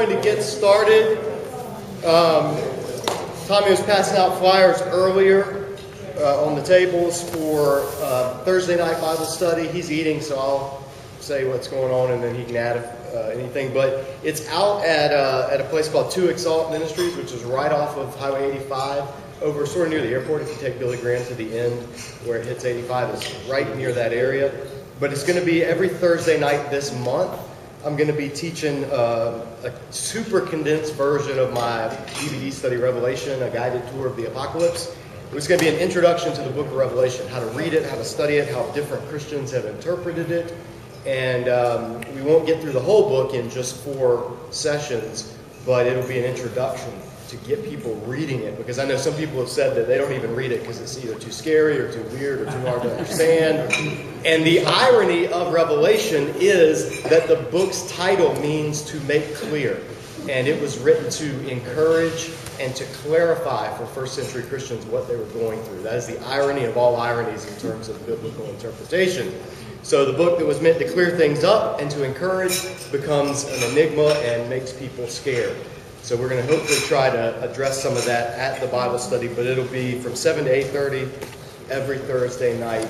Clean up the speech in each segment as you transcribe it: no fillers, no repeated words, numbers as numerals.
going to get started. Tommy was passing out flyers earlier on the tables for Thursday night Bible study. He's eating, so I'll say what's going on and then he can add anything. But it's out at a place called 2 Exalt Ministries, which is right off of Highway 85, over sort of near the airport. If you take Billy Graham to the end where it hits 85, it's right near that area. But it's going to be every Thursday night this month. I'm going to be teaching a super condensed version of my DVD study, Revelation, a guided tour of the Apocalypse. It's going to be an introduction to the book of Revelation, how to read it, how to study it, how different Christians have interpreted it. And we won't get through the whole book in just 4 sessions, but it'll be an introduction to get people reading it. Because I know some people have said that they don't even read it because it's either too scary or too weird or too hard to understand. And the irony of Revelation is that the book's title means to make clear. And it was written to encourage and to clarify for first century Christians what they were going through. That is the irony of all ironies in terms of biblical interpretation. So the book that was meant to clear things up and to encourage becomes an enigma and makes people scared. So we're going to hopefully try to address some of that at the Bible study, but it'll be from 7 to 8:30 every Thursday night,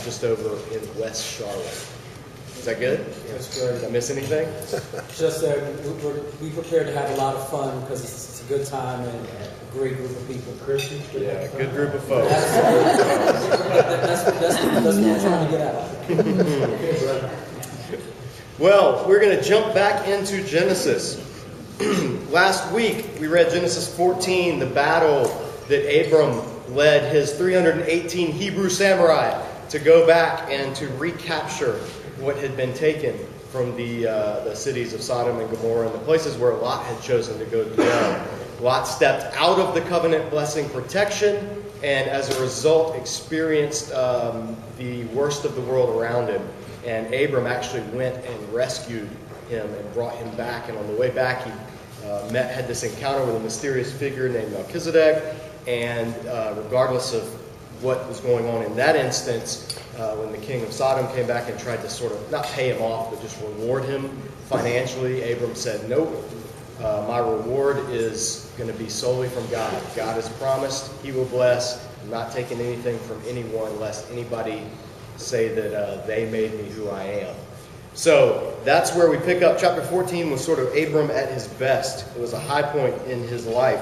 just over in West Charlotte. Is that good? That's good. Did I miss anything? Just we prepared to have a lot of fun because it's a good time and a great group of people. Christians. Yeah, good group of folks. That's what we're trying to get at. Well, we're going to jump back into Genesis. Last week, we read Genesis 14, the battle that Abram led his 318 Hebrew samurai to go back and to recapture what had been taken from the cities of Sodom and Gomorrah and the places where Lot had chosen to go dwell. Lot stepped out of the covenant blessing protection and as a result experienced the worst of the world around him. And Abram actually went and rescued him and brought him back. And on the way back, he had this encounter with a mysterious figure named Melchizedek. And regardless of what was going on in that instance, when the king of Sodom came back and tried to sort of, not pay him off, but just reward him financially, Abram said, nope, my reward is going to be solely from God. God has promised he will bless. I'm not taking anything from anyone, lest anybody say that they made me who I am. So that's where we pick up. Chapter 14 was sort of Abram at his best. It was a high point in his life.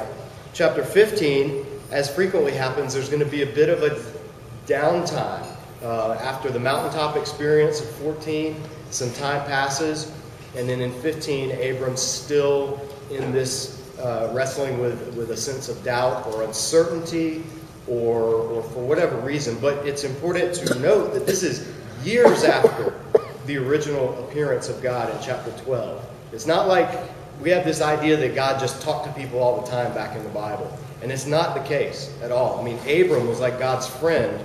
Chapter 15, as frequently happens, there's going to be a bit of a downtime. After the mountaintop experience of 14, some time passes. And then in 15, Abram's still in this wrestling with a sense of doubt or uncertainty or for whatever reason. But it's important to note that this is years after the original appearance of God in chapter 12. It's not like we have this idea that God just talked to people all the time back in the Bible. And it's not the case at all. I mean, Abram was like God's friend,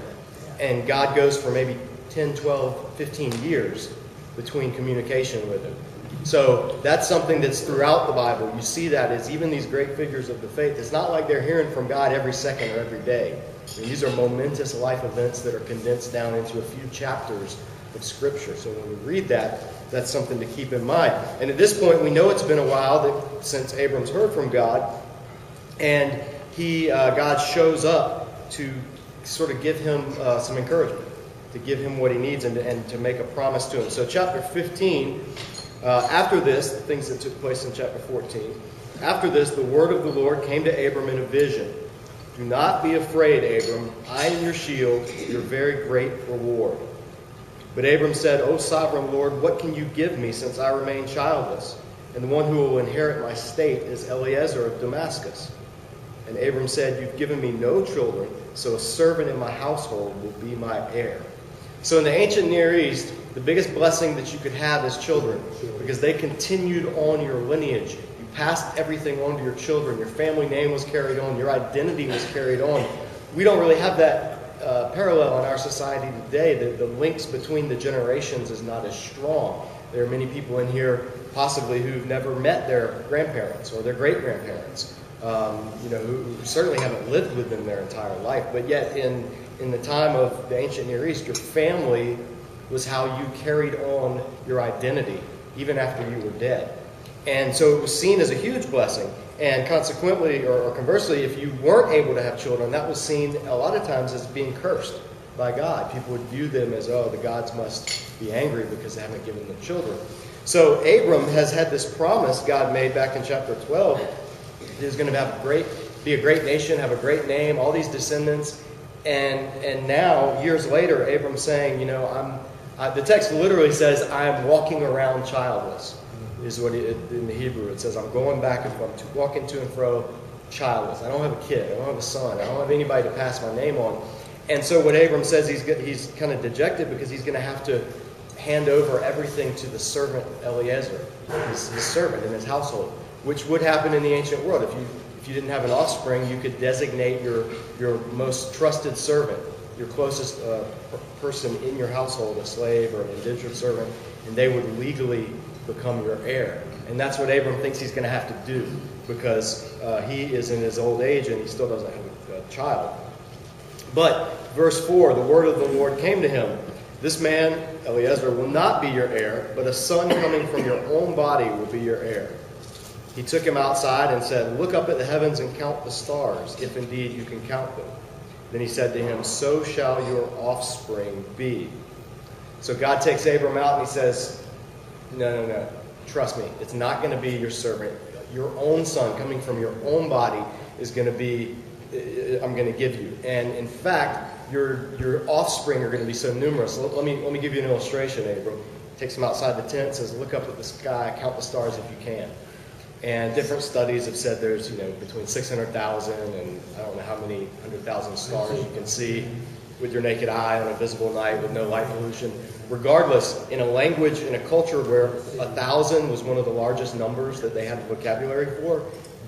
and God goes for maybe 10, 12, 15 years between communication with him. So that's something that's throughout the Bible. You see that as even these great figures of the faith. It's not like they're hearing from God every second or every day. I mean, these are momentous life events that are condensed down into a few chapters of Scripture. So when we read that, that's something to keep in mind. And at this point, we know it's been a while since Abram's heard from God, and God shows up to sort of give him some encouragement, to give him what he needs, and to make a promise to him. So chapter 15, after this, the things that took place in chapter 14, after this, the word of the Lord came to Abram in a vision. Do not be afraid, Abram. I am your shield, your very great reward. But Abram said, O sovereign Lord, what can you give me since I remain childless? And the one who will inherit my state is Eliezer of Damascus. And Abram said, You've given me no children, so a servant in my household will be my heir. So in the ancient Near East, the biggest blessing that you could have is children, because they continued on your lineage. You passed everything on to your children. Your family name was carried on. Your identity was carried on. We don't really have that parallel in our society today. The links between the generations is not as strong. There are many people in here possibly who've never met their grandparents or their great-grandparents, who certainly haven't lived with them their entire life. But yet in the time of the ancient Near East, your family was how you carried on your identity, even after you were dead. And so it was seen as a huge blessing. And consequently, or conversely, if you weren't able to have children, that was seen a lot of times as being cursed by God. People would view them as, oh, the gods must be angry because they haven't given them children. So Abram has had this promise God made back in chapter 12. He's going to be a great nation, have a great name, all these descendants. And now, years later, Abram's saying, the text literally says, I'm walking around childless, is what in the Hebrew. It says, I'm going back and forth, walking to and fro, childless. I don't have a kid. I don't have a son. I don't have anybody to pass my name on. And so what Abram says, he's kind of dejected because he's going to have to hand over everything to the servant Eliezer, his servant in his household, which would happen in the ancient world. If you didn't have an offspring, you could designate your most trusted servant, your closest person in your household, a slave or an indentured servant, and they would legally become your heir. And that's what Abram thinks he's going to have to do because he is in his old age and he still doesn't have a child. But verse 4, the word of the Lord came to him. This man, Eliezer, will not be your heir, but a son coming from your own body will be your heir. He took him outside and said, look up at the heavens and count the stars, if indeed you can count them. Then he said to him, so shall your offspring be. So God takes Abram out and he says, no. Trust me, it's not going to be your servant. Your own son coming from your own body is going to be, I'm going to give you. And in fact, your offspring are going to be so numerous. Let me give you an illustration, Abram. Takes him outside the tent, says, look up at the sky, count the stars if you can. And different studies have said there's, between 600,000 and I don't know how many 100,000 stars you can see with your naked eye on a visible night with no light pollution. Regardless, in a language, in a culture where 1,000 was one of the largest numbers that they had the vocabulary for,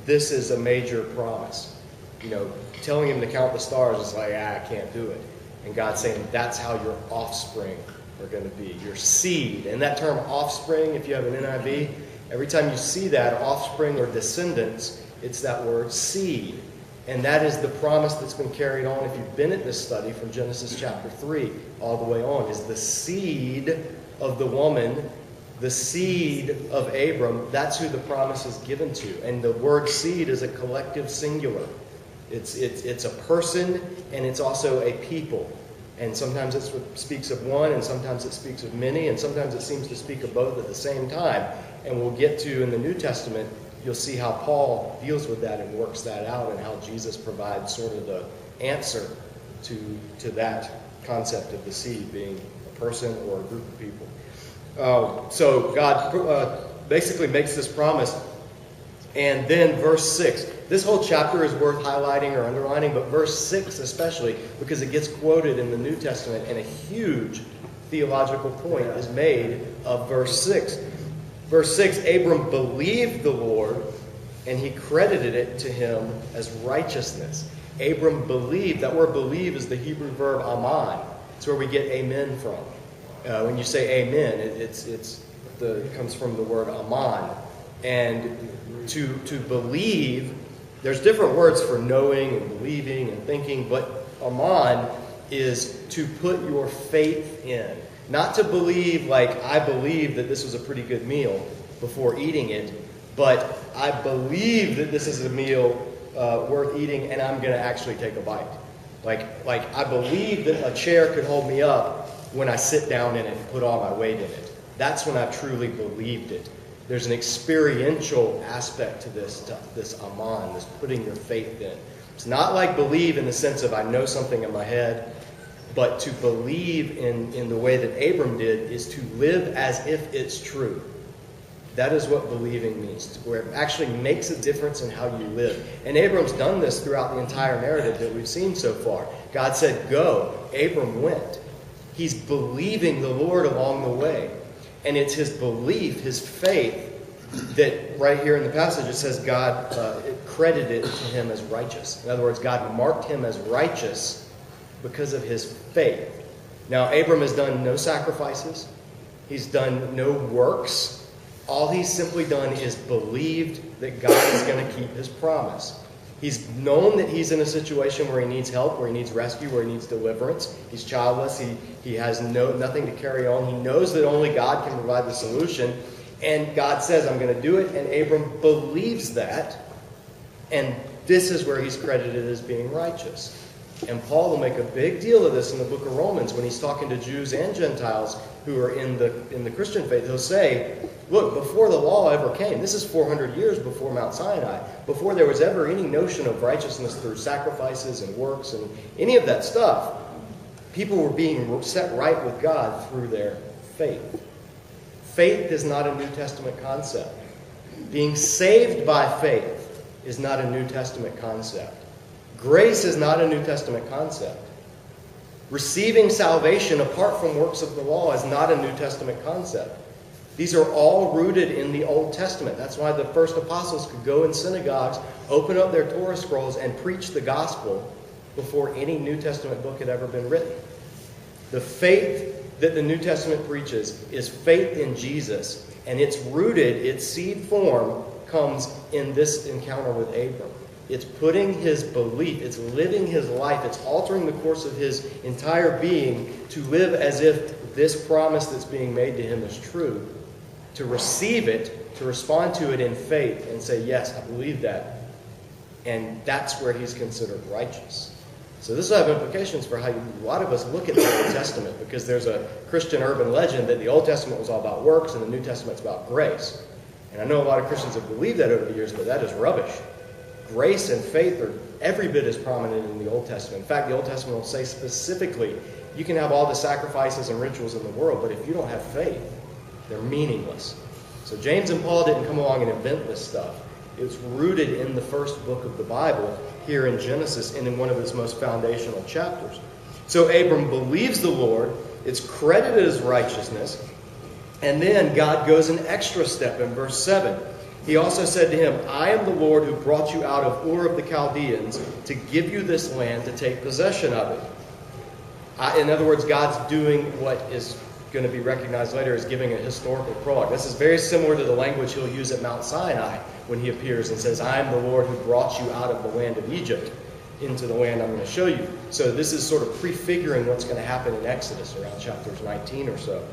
this is a major promise. Telling him to count the stars is like, I can't do it. And God's saying that's how your offspring are going to be, your seed. And that term offspring, if you have an NIV, every time you see that, offspring or descendants, it's that word seed. And that is the promise that's been carried on, if you've been at this study from Genesis chapter 3 all the way on, is the seed of the woman, the seed of Abram. That's who the promise is given to. And the word seed is a collective singular. It's a person, and it's also a people. And sometimes it speaks of one, and sometimes it speaks of many, and sometimes it seems to speak of both at the same time. And we'll get to, in the New Testament, you'll see how Paul deals with that and works that out, and how Jesus provides sort of the answer to that concept of the seed being a person or a group of people. So God basically makes this promise. And then verse 6. This whole chapter is worth highlighting or underlining, but verse 6 especially, because it gets quoted in the New Testament, and a huge theological point is made of verse 6. Verse 6, Abram believed the Lord, and he credited it to him as righteousness. Abram believed. That word believe is the Hebrew verb aman. It's where we get amen from. When you say amen, it comes from the word aman. And to believe, there's different words for knowing and believing and thinking, but aman is to put your faith in. Not to believe like, I believe that this was a pretty good meal before eating it, but I believe that this is a meal worth eating, and I'm going to actually take a bite. Like I believe that a chair could hold me up when I sit down in it and put all my weight in it. That's when I truly believed it. There's an experiential aspect to this aman, this putting your faith in. It's not like believe in the sense of I know something in my head, but to believe in the way that Abram did is to live as if it's true. That is what believing means, where it actually makes a difference in how you live. And Abram's done this throughout the entire narrative that we've seen so far. God said, go. Abram went. He's believing the Lord along the way. And it's his belief, his faith, that right here in the passage it says God credited to him as righteous. In other words, God marked him as righteous because of his faith. Now, Abram has done no sacrifices. He's done no works. All he's simply done is believed that God is going to keep his promise. He's known that he's in a situation where he needs help, where he needs rescue, where he needs deliverance. He's childless. He has nothing to carry on. He knows that only God can provide the solution. And God says, I'm going to do it. And Abram believes that. And this is where he's credited as being righteous. And Paul will make a big deal of this in the book of Romans when he's talking to Jews and Gentiles who are in the Christian faith. He'll say, look, before the law ever came, this is 400 years before Mount Sinai, before there was ever any notion of righteousness through sacrifices and works and any of that stuff, people were being set right with God through their faith. Faith is not a New Testament concept. Being saved by faith is not a New Testament concept. Grace is not a New Testament concept. Receiving salvation apart from works of the law is not a New Testament concept. These are all rooted in the Old Testament. That's why the first apostles could go in synagogues, open up their Torah scrolls, and preach the gospel before any New Testament book had ever been written. The faith that the New Testament preaches is faith in Jesus, and it's rooted, its seed form comes in this encounter with Abram. It's putting his belief, it's living his life, it's altering the course of his entire being to live as if this promise that's being made to him is true, to receive it, to respond to it in faith and say, yes, I believe that. And that's where he's considered righteous. So this will have implications for how a lot of us look at the Old Testament, because there's a Christian urban legend that the Old Testament was all about works and the New Testament's about grace. And I know a lot of Christians have believed that over the years, but that is rubbish. Grace and faith are every bit as prominent in the Old Testament. In fact, the Old Testament will say specifically, you can have all the sacrifices and rituals in the world, but if you don't have faith, they're meaningless. So James and Paul didn't come along and invent this stuff. It's rooted in the first book of the Bible, here in Genesis, and in one of its most foundational chapters. So Abram believes the Lord, it's credited as righteousness, and then God goes an extra step in verse 7. He also said to him, I am the Lord who brought you out of Ur of the Chaldeans to give you this land to take possession of it. In other words, God's doing what is going to be recognized later as giving a historical prologue. This is very similar to the language he'll use at Mount Sinai when he appears and says, I am the Lord who brought you out of the land of Egypt into the land I'm going to show you. So this is sort of prefiguring what's going to happen in Exodus around chapters 19 or so.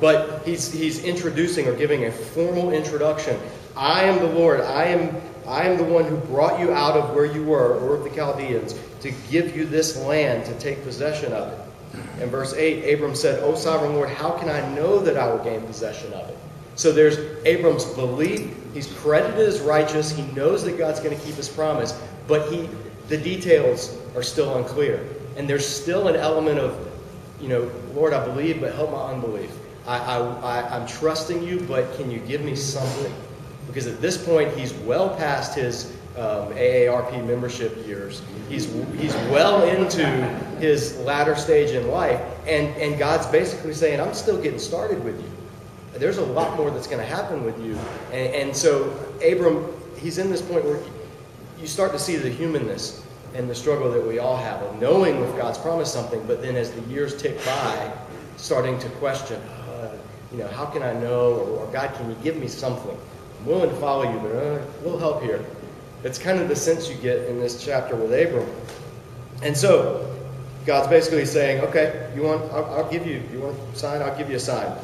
But he's introducing or giving a formal introduction. I am the Lord. I am the one who brought you out of where you were, Ur of the Chaldeans, to give you this land to take possession of it. In verse 8, Abram said, O sovereign Lord, how can I know that I will gain possession of it? So there's Abram's belief. He's credited as righteous. He knows that God's going to keep his promise, but the details are still unclear. And there's still an element of, Lord, I believe, but help my unbelief. I'm trusting you, but can you give me something? Because at this point, he's well past his AARP membership years. He's well into his latter stage in life. And God's basically saying, I'm still getting started with you. There's a lot more that's going to happen with you. And so Abram, he's in this point where you start to see the humanness and the struggle that we all have of knowing if God's promised something, but then as the years tick by, starting to question, how can I know? Or God, can you give me something? I'm willing to follow you, but a little help here. It's kind of the sense you get in this chapter with Abram. And so God's basically saying, okay, I'll give you want a sign? I'll give you a sign.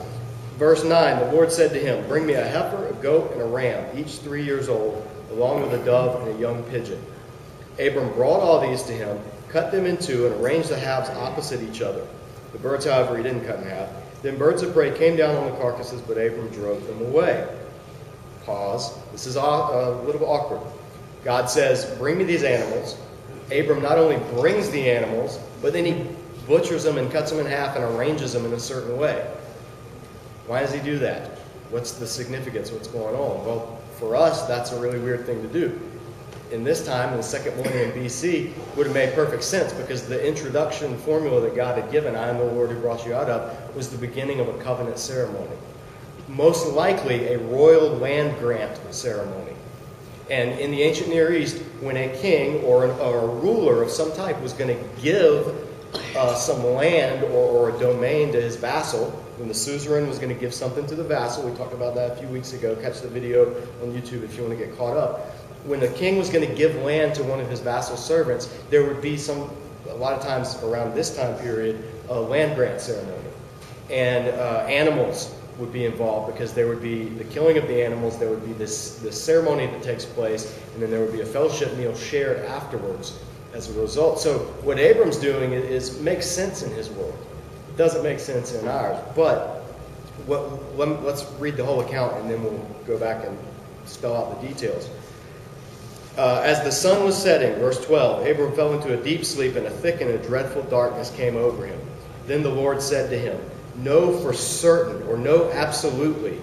Verse 9, the Lord said to him, bring me a heifer, a goat, and a ram, each 3 years old, along with a dove and a young pigeon. Abram brought all these to him, cut them in two, and arranged the halves opposite each other. The birds, however, he didn't cut in half. Then birds of prey came down on the carcasses, but Abram drove them away. Pause. This is a little awkward. God says, bring me these animals. Abram not only brings the animals, but then he butchers them and cuts them in half and arranges them in a certain way. Why does he do that? What's the significance? What's going on? Well, for us, that's a really weird thing to do. In this time, in the second millennium BC, would have made perfect sense because the introduction formula that God had given, I am the Lord who brought you out of, was the beginning of a covenant ceremony. Most likely a royal land grant ceremony. And in the ancient Near East, when a king or a ruler of some type was going to give some land or a domain to his vassal, when the suzerain was going to give something to the vassal, we talked about that a few weeks ago, catch the video on YouTube if you want to get caught up. When the king was going to give land to one of his vassal servants, there would be a lot of times around this time period, a land grant ceremony. And animals would be involved, because there would be the killing of the animals, there would be this ceremony that takes place, and then there would be a fellowship meal shared afterwards as a result. So what Abram's doing is makes sense in his world. It doesn't make sense in ours. But let's read the whole account, and then we'll go back and spell out the details. As the sun was setting, verse 12, Abram fell into a deep sleep, and a thick and a dreadful darkness came over him. Then the Lord said to him, know for certain, or know absolutely,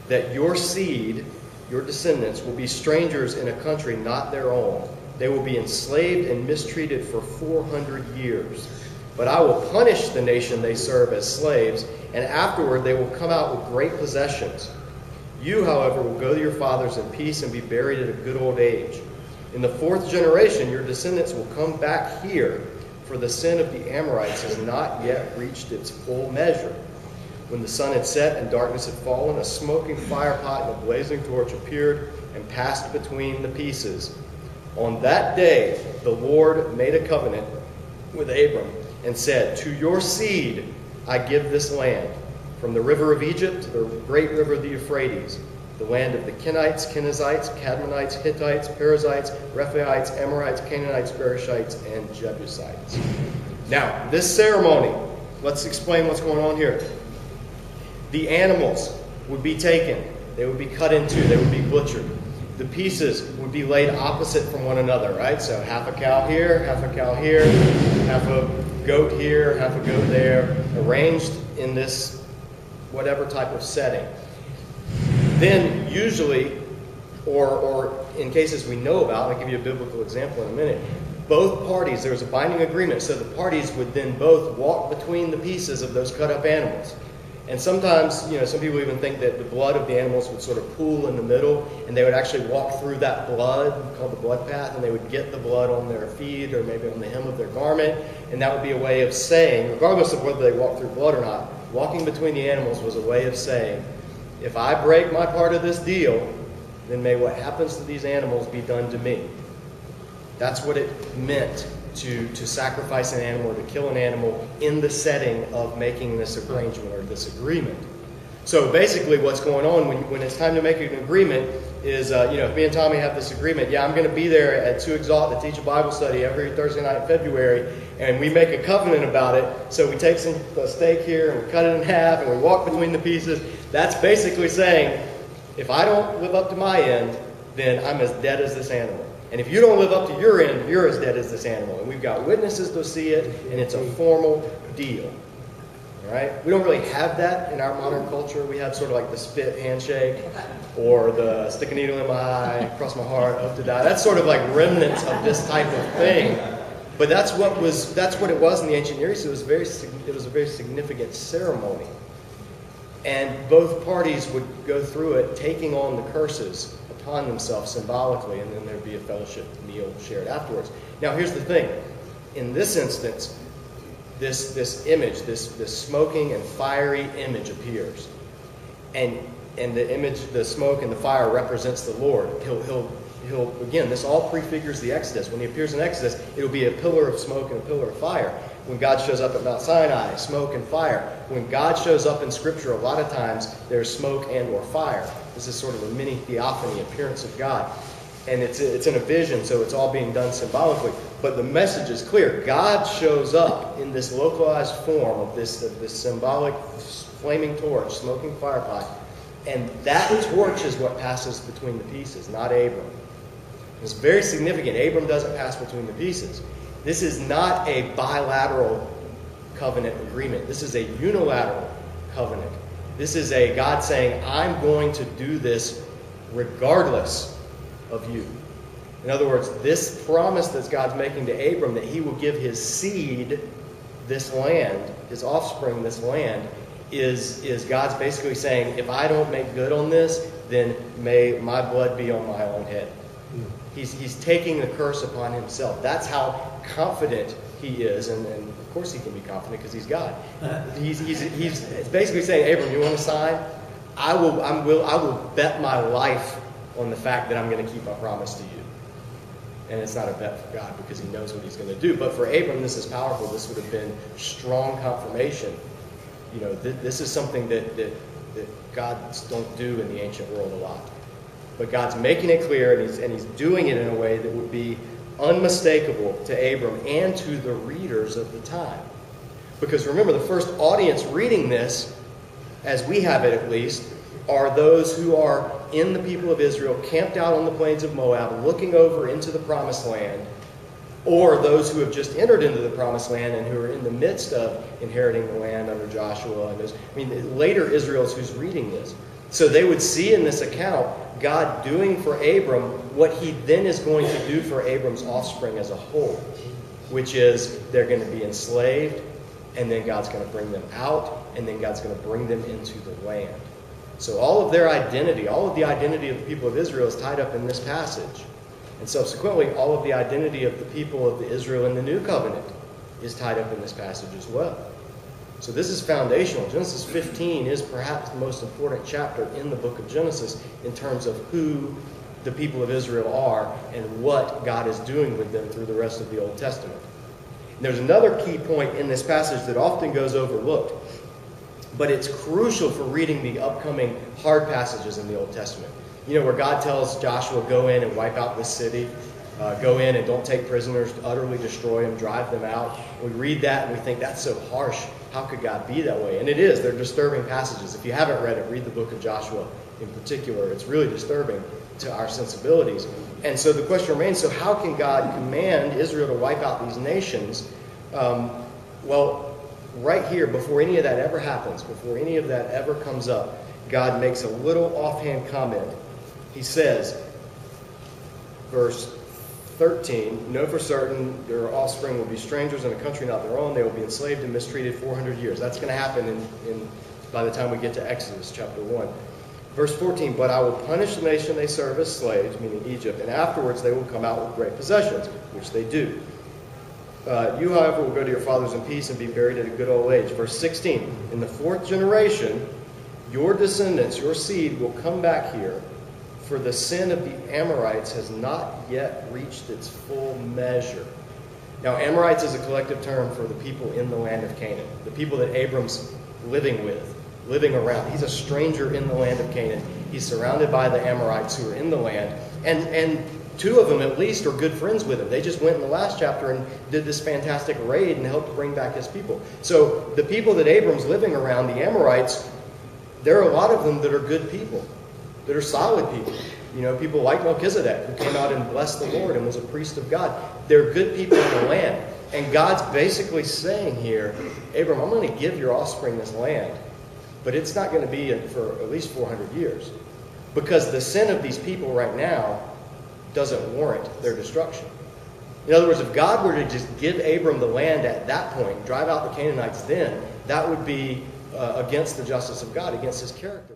that your seed, your descendants, will be strangers in a country not their own. They will be enslaved and mistreated for 400 years. But I will punish the nation they serve as slaves, and afterward they will come out with great possessions. You, however, will go to your fathers in peace and be buried at a good old age. In the 4th generation, your descendants will come back here, for the sin of the Amorites has not yet reached its full measure. When the sun had set and darkness had fallen, a smoking fire pot and a blazing torch appeared and passed between the pieces. On that day, the Lord made a covenant with Abram and said, to your seed I give this land, from the river of Egypt to the great river of the Euphrates, the land of the Kenites, Kenizzites, Cadmonites, Hittites, Perizzites, Rephaites, Amorites, Canaanites, Perishites, and Jebusites. Now, this ceremony, let's explain what's going on here. The animals would be taken. They would be cut into. They would be butchered. The pieces would be laid opposite from one another, right? So half a cow here, half a cow here, half a goat here, half a goat there, arranged in this whatever type of setting. Then usually, or in cases we know about, I'll give you a biblical example in a minute, both parties, there was a binding agreement, so the parties would then both walk between the pieces of those cut up animals. And sometimes, some people even think that the blood of the animals would sort of pool in the middle, and they would actually walk through that blood, called the blood path, and they would get the blood on their feet or maybe on the hem of their garment, and that would be a way of saying, regardless of whether they walked through blood or not, walking between the animals was a way of saying, if I break my part of this deal, then may what happens to these animals be done to me. That's what it meant to sacrifice an animal or to kill an animal in the setting of making this arrangement or this agreement. So basically what's going on when it's time to make an agreement is, if me and Tommy have this agreement, I'm going to be there at 2 Exalt to teach a Bible study every Thursday night in February, and we make a covenant about it. So we take a steak here and we cut it in half and we walk between the pieces. That's basically saying, if I don't live up to my end, then I'm as dead as this animal. And if you don't live up to your end, you're as dead as this animal. And we've got witnesses to see it, and it's a formal deal. All right? We don't really have that in our modern culture. We have sort of like the spit handshake or the stick a needle in my eye, cross my heart, hope to die. That's sort of like remnants of this type of thing. But that's what it was in the ancient Near East. It was a very significant ceremony. And both parties would go through it, taking on the curses upon themselves symbolically, and then there'd be a fellowship meal shared afterwards. Now, here's the thing. In this instance, this image, this smoking and fiery image appears. And the image, the smoke and the fire represents the Lord. He'll again, this all prefigures the Exodus. When he appears in Exodus, it'll be a pillar of smoke and a pillar of fire. When God shows up at Mount Sinai, smoke and fire. When God shows up in Scripture, a lot of times there's smoke and or fire. This is sort of a mini theophany, appearance of God. And it's in a vision, so it's all being done symbolically. But the message is clear. God shows up in this localized form of this symbolic flaming torch, smoking fire pot. And that torch is what passes between the pieces, not Abram. It's very significant. Abram doesn't pass between the pieces. This is not a bilateral covenant agreement. This is a unilateral covenant. This is a God saying, I'm going to do this regardless of you. In other words, this promise that God's making to Abram, that he will give his seed this land, his offspring this land, is God's basically saying, if I don't make good on this, then may my blood be on my own head. He's taking the curse upon himself. That's how confident he is, and of course he can be confident because he's God. He's basically saying, Abram, you want to sign? I will bet my life on the fact that I'm going to keep my promise to you. And it's not a bet for God because he knows what he's going to do. But for Abram, this is powerful. This would have been strong confirmation. This is something that that gods don't do in the ancient world a lot. But God's making it clear, and he's doing it in a way that would be unmistakable to Abram and to the readers of the time. Because remember, the first audience reading this, as we have it at least, are those who are in the people of Israel, camped out on the plains of Moab, looking over into the promised land, or those who have just entered into the promised land and who are in the midst of inheriting the land under Joshua. And later Israel's who's reading this. So they would see in this account God doing for Abram what he then is going to do for Abram's offspring as a whole, which is they're going to be enslaved, and then God's going to bring them out, and then God's going to bring them into the land. So all of their identity, all of the identity of the people of Israel is tied up in this passage. And subsequently, all of the identity of the people of Israel in the New Covenant is tied up in this passage as well. So this is foundational. Genesis 15 is perhaps the most important chapter in the book of Genesis in terms of who the people of Israel are and what God is doing with them through the rest of the Old Testament. And there's another key point in this passage that often goes overlooked, but it's crucial for reading the upcoming hard passages in the Old Testament. You know, where God tells Joshua, go in and wipe out this city. Go in and don't take prisoners, utterly destroy them, drive them out. We read that and we think, that's so harsh. How could God be that way? And it is. They're disturbing passages. If you haven't read it, read the book of Joshua in particular. It's really disturbing to our sensibilities. And so the question remains, so how can God command Israel to wipe out these nations? Well, right here, before any of that ever happens, before any of that ever comes up, God makes a little offhand comment. He says, verse 13, know for certain your offspring will be strangers in a country not their own. They will be enslaved and mistreated 400 years. That's going to happen by the time we get to Exodus chapter 1. Verse 14, but I will punish the nation they serve as slaves, meaning Egypt, and afterwards they will come out with great possessions, which they do. You, however, will go to your fathers in peace and be buried at a good old age. Verse 16, in the fourth generation, your descendants, your seed, will come back here, for the sin of the Amorites has not yet reached its full measure. Now, Amorites is a collective term for the people in the land of Canaan, the people that Abram's living around. He's a stranger in the land of Canaan. He's surrounded by the Amorites who are in the land, and two of them at least are good friends with him. They just went in the last chapter and did this fantastic raid and helped bring back his people. So the people that Abram's living around, the Amorites, there are a lot of them that are good people, that are solid people. You know, people like Melchizedek, who came out and blessed the Lord and was a priest of God. They're good people in the land. And God's basically saying here, Abram, I'm going to give your offspring this land, but it's not going to be for at least 400 years. Because the sin of these people right now doesn't warrant their destruction. In other words, if God were to just give Abram the land at that point, drive out the Canaanites then, that would be against the justice of God, against his character.